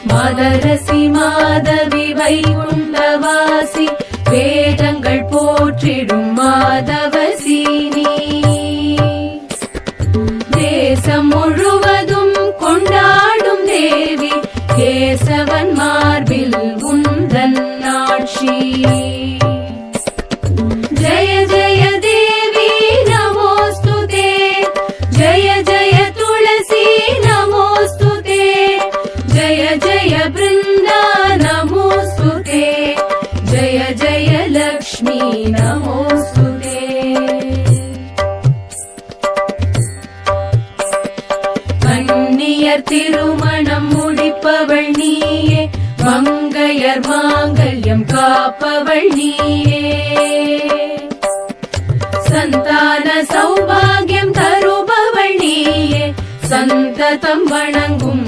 மாதரசி மாதவி வைகுண்டவாசி வேதங்கள் போற்றிடும் மாதவசீனி தேசம் முழுவதும் கொண்டாடும் தேவி கேசவன் மார்பில் உந்தன் ஆட்சி जय जय देवी नमोस्तुते जय जय तुलसी नमोस्तुते जय जय बृंदा नमोस्तुते जय जय लक्ष्मी नमोस्तुते कन्नियर तिरुमणम मुडिप्पवள் நீயே மங்கையர் மாங்கல்யம் காப்பவள் நீயே சந்தான சௌபாகியம் தருபவள் நீயே சந்ததம் வணங்கும்